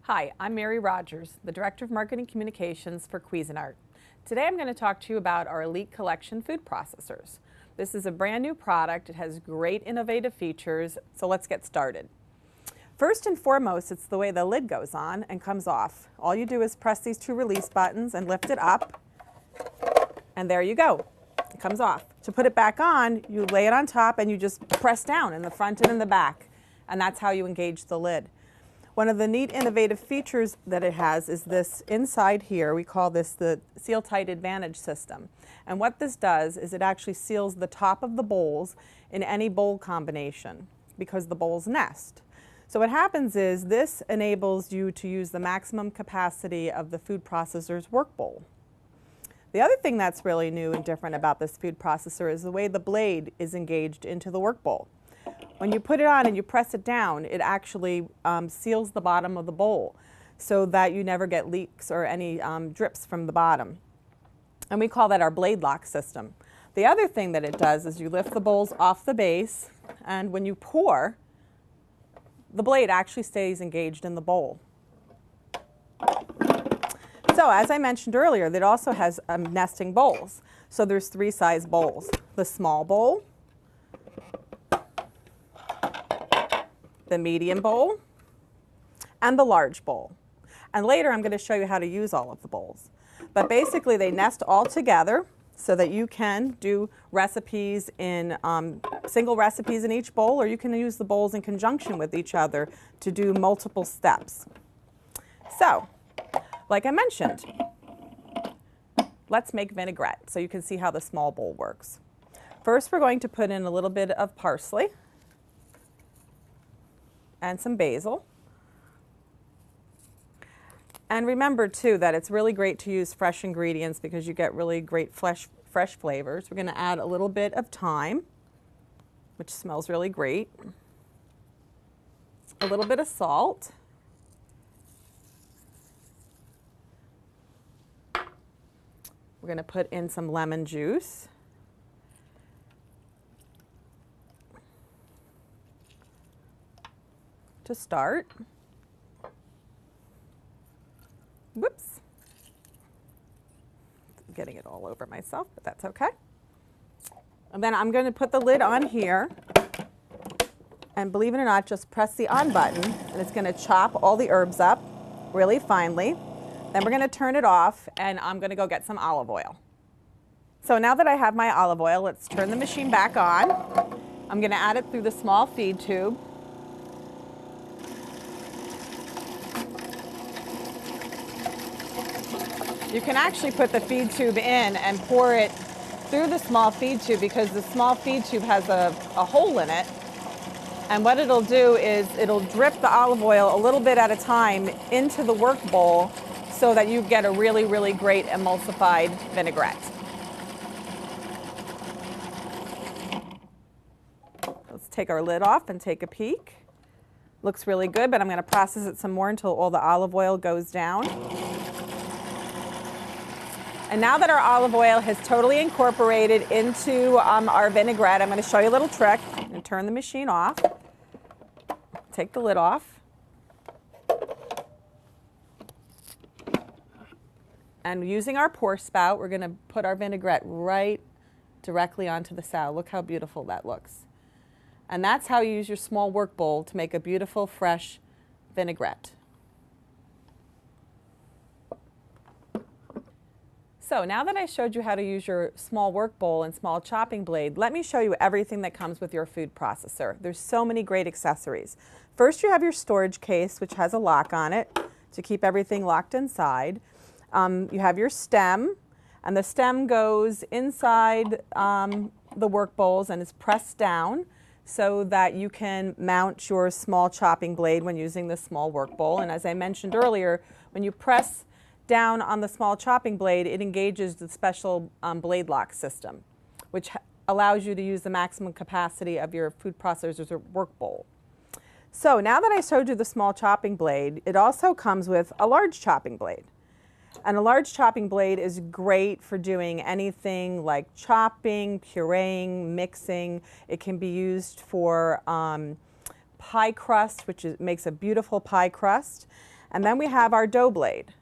Hi, I'm Mary Rogers, the Director of Marketing Communications for Cuisinart. Today I'm going to talk to you about our Elite Collection food processors. This is a brand new product. It has great innovative features, so let's get started. First and foremost, it's the way the lid goes on and comes off. All you do is press these two release buttons and lift it up, and there you go. It comes off. To put it back on, you lay it on top and you just press down in the front and in the back, and that's how you engage the lid. One of the neat innovative features that it has is this inside here. We call this the SealTight Advantage System. And what this does is it actually seals the top of the bowls in any bowl combination because the bowls nest. So what happens is this enables you to use the maximum capacity of the food processor's work bowl. The other thing that's really new and different about this food processor is the way the blade is engaged into the work bowl. When you put it on and you press it down, it actually seals the bottom of the bowl so that you never get leaks or any drips from the bottom. And we call that our blade lock system. The other thing that it does is you lift the bowls off the base, and when you pour, the blade actually stays engaged in the bowl. So as I mentioned earlier, it also has nesting bowls. So there's three size bowls: the small bowl, the medium bowl, and the large bowl. And later I'm going to show you how to use all of the bowls. But basically they nest all together so that you can do recipes in single recipes in each bowl, or you can use the bowls in conjunction with each other to do multiple steps. So, like I mentioned, let's make vinaigrette so you can see how the small bowl works. First we're going to put in a little bit of parsley and some basil. And remember too that it's really great to use fresh ingredients because you get really great fresh flavors. We're going to add a little bit of thyme, which smells really great. A little bit of salt. We're going to put in some lemon juice. To start. Whoops. I'm getting it all over myself, but that's okay. And then I'm going to put the lid on here, and believe it or not, just press the on button and it's going to chop all the herbs up really finely. Then we're going to turn it off, and I'm going to go get some olive oil. So now that I have my olive oil, let's turn the machine back on. I'm going to add it through the small feed tube. You can actually put the feed tube in and pour it through the small feed tube because the small feed tube has a hole in it. And what it'll do is it'll drip the olive oil a little bit at a time into the work bowl so that you get a really, really great emulsified vinaigrette. Let's take our lid off and take a peek. Looks really good, but I'm going to process it some more until all the olive oil goes down. And now that our olive oil has totally incorporated into our vinaigrette, I'm going to show you a little trick. I'm going to turn the machine off, take the lid off, and using our pour spout, we're going to put our vinaigrette right directly onto the salad. Look how beautiful that looks. And that's how you use your small work bowl to make a beautiful, fresh vinaigrette. So now that I showed you how to use your small work bowl and small chopping blade, let me show you everything that comes with your food processor. There's so many great accessories. First, you have your storage case, which has a lock on it to keep everything locked inside. You have your stem, and the stem goes inside the work bowls and is pressed down so that you can mount your small chopping blade when using the small work bowl. And as I mentioned earlier, when you press down on the small chopping blade, it engages the special blade lock system, which allows you to use the maximum capacity of your food processor's work bowl. So now that I showed you the small chopping blade, it also comes with a large chopping blade. And a large chopping blade is great for doing anything like chopping, pureeing, mixing. It can be used for pie crust, which makes a beautiful pie crust. And then we have our dough blade.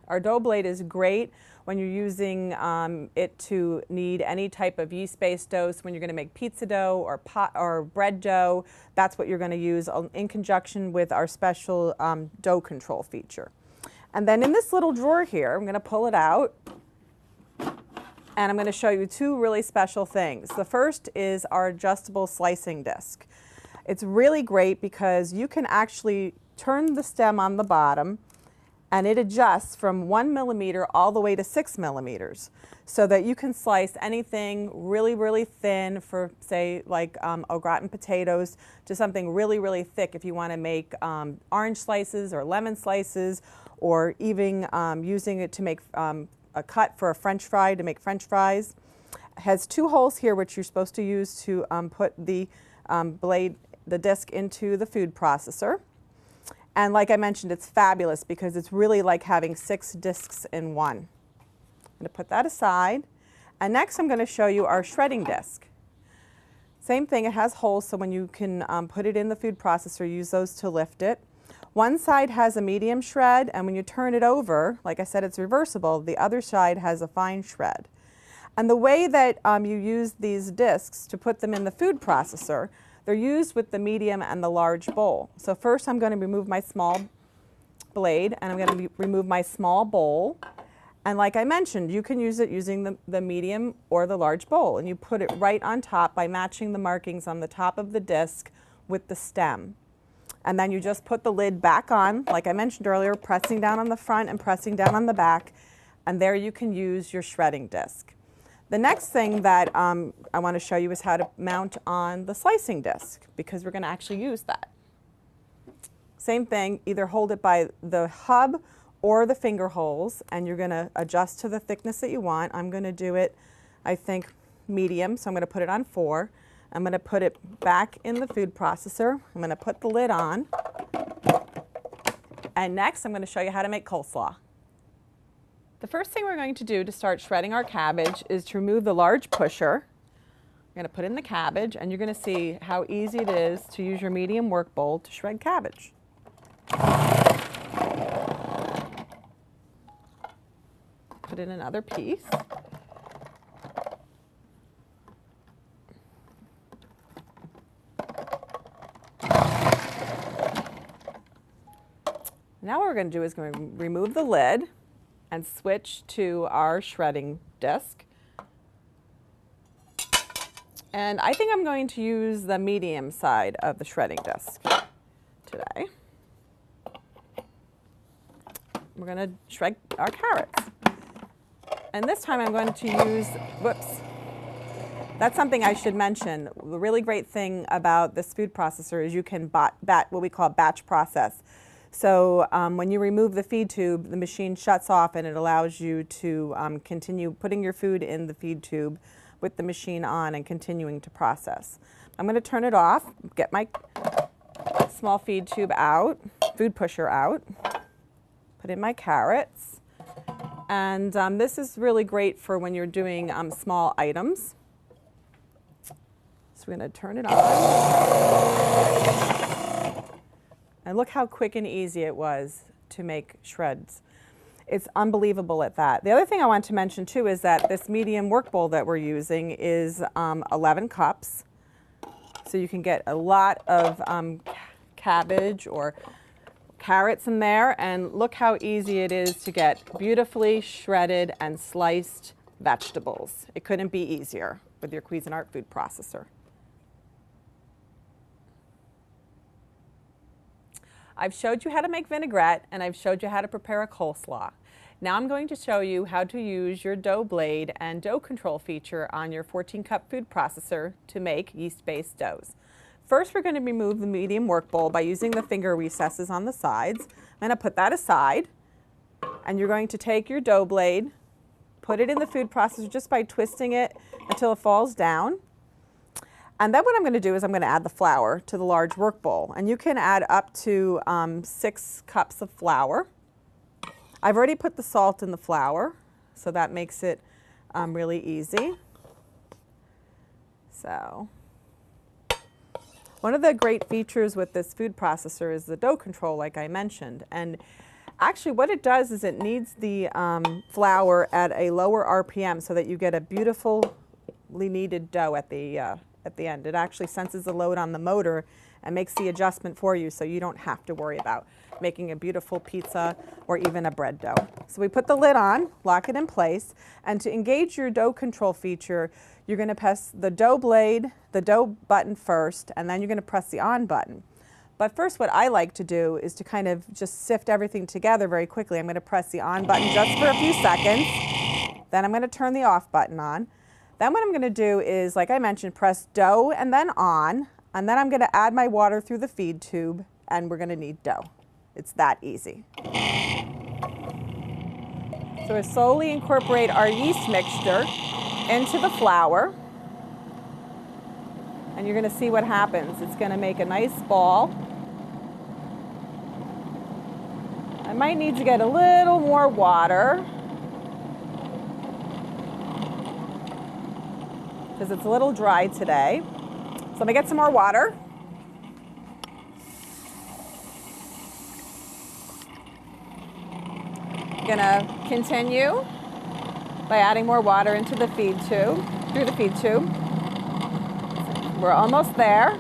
Our dough blade is great when you're using it to knead any type of yeast-based dough. So when you're going to make pizza dough or bread dough, that's what you're going to use in conjunction with our special dough control feature. And then in this little drawer here, I'm going to pull it out, and I'm going to show you two really special things. The first is our adjustable slicing disc. It's really great because you can actually turn the stem on the bottom, and it adjusts from 1 millimeter all the way to 6 millimeters, so that you can slice anything really, really thin for, say, like au gratin potatoes, to something really, really thick if you want to make orange slices or lemon slices, or even using it to make a cut for a French fry, to make French fries. It has two holes here which you're supposed to use to put the disc into the food processor. And like I mentioned, it's fabulous because it's really like having 6 discs in one. I'm going to put that aside. And next I'm going to show you our shredding disc. Same thing, it has holes, so when you can put it in the food processor, use those to lift it. One side has a medium shred, and when you turn it over, like I said, it's reversible, the other side has a fine shred. And the way that you use these discs to put them in the food processor, they're used with the medium and the large bowl. So first I'm going to remove my small blade, and I'm going to remove my small bowl. And like I mentioned, you can use it using the medium or the large bowl, and you put it right on top by matching the markings on the top of the disc with the stem. And then you just put the lid back on, like I mentioned earlier, pressing down on the front and pressing down on the back, and there you can use your shredding disc. The next thing that I want to show you is how to mount on the slicing disc, because we're going to actually use that. Same thing, either hold it by the hub or the finger holes, and you're going to adjust to the thickness that you want. I'm going to do it, I think, medium, so I'm going to put it on 4. I'm going to put it back in the food processor. I'm going to put the lid on. And next, I'm going to show you how to make coleslaw. The first thing we're going to do to start shredding our cabbage is to remove the large pusher. You're going to put in the cabbage, and you're going to see how easy it is to use your medium work bowl to shred cabbage. Put in another piece. Now what we're going to do is going to remove the lid and switch to our shredding disc. And I think I'm going to use the medium side of the shredding disc today. We're going to shred our carrots. And this time I'm going to use, that's something I should mention. The really great thing about this food processor is you can what we call batch process. So when you remove the feed tube, the machine shuts off, and it allows you to continue putting your food in the feed tube with the machine on and continuing to process. I'm going to turn it off, get my small feed tube out, food pusher out, put in my carrots. And this is really great for when you're doing small items. So we're going to turn it on. And look how quick and easy it was to make shreds. It's unbelievable at that. The other thing I want to mention too is that this medium work bowl that we're using is 11 cups. So you can get a lot of cabbage or carrots in there, and look how easy it is to get beautifully shredded and sliced vegetables. It couldn't be easier with your Cuisinart food processor. I've showed you how to make vinaigrette, and I've showed you how to prepare a coleslaw. Now I'm going to show you how to use your dough blade and dough control feature on your 14-cup food processor to make yeast-based doughs. First, we're going to remove the medium work bowl by using the finger recesses on the sides. I'm going to put that aside, and you're going to take your dough blade, put it in the food processor just by twisting it until it falls down. And then what I'm going to do is I'm going to add the flour to the large work bowl. And you can add up to 6 cups of flour. I've already put the salt in the flour, so that makes it really easy. So one of the great features with this food processor is the dough control, like I mentioned. And Actually, what it does is it kneads the flour at a lower RPM so that you get a beautifully kneaded dough at the end. It actually senses the load on the motor and makes the adjustment for you so you don't have to worry about making a beautiful pizza or even a bread dough. So we put the lid on, lock it in place, and to engage your dough control feature, you're going to press the dough blade, the dough button first, and then you're going to press the on button. But first, what I like to do is to kind of just sift everything together very quickly. I'm going to press the on button just for a few seconds. Then I'm going to turn the off button on. Then what I'm going to do is, like I mentioned, press dough and then on. And then I'm going to add my water through the feed tube, and we're going to knead dough. It's that easy. So we slowly incorporate our yeast mixture into the flour. And you're going to see what happens. It's going to make a nice ball. I might need to get a little more water because it's a little dry today. So let me get some more water. I'm going to continue by adding more water into the feed tube, through the feed tube. We're almost there.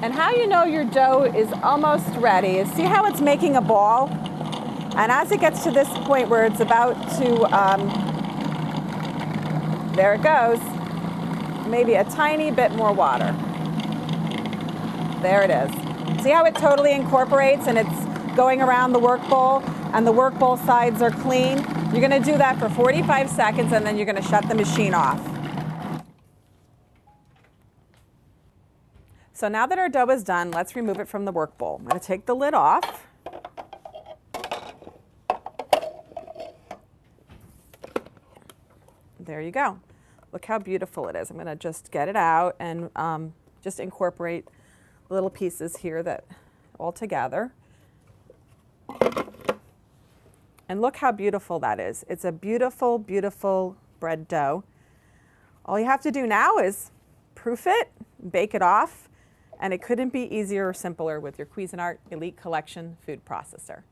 And how you know your dough is almost ready is see how it's making a ball? And as it gets to this point where it's about to, there it goes, maybe a tiny bit more water. There it is. See how it totally incorporates and it's going around the work bowl and the work bowl sides are clean? You're going to do that for 45 seconds and then you're going to shut the machine off. So now that our dough is done, let's remove it from the work bowl. I'm going to take the lid off. There you go. Look how beautiful it is. I'm going to just get it out and just incorporate little pieces here that all together. And look how beautiful that is. It's a beautiful, beautiful bread dough. All you have to do now is proof it, bake it off, and it couldn't be easier or simpler with your Cuisinart Elite Collection food processor.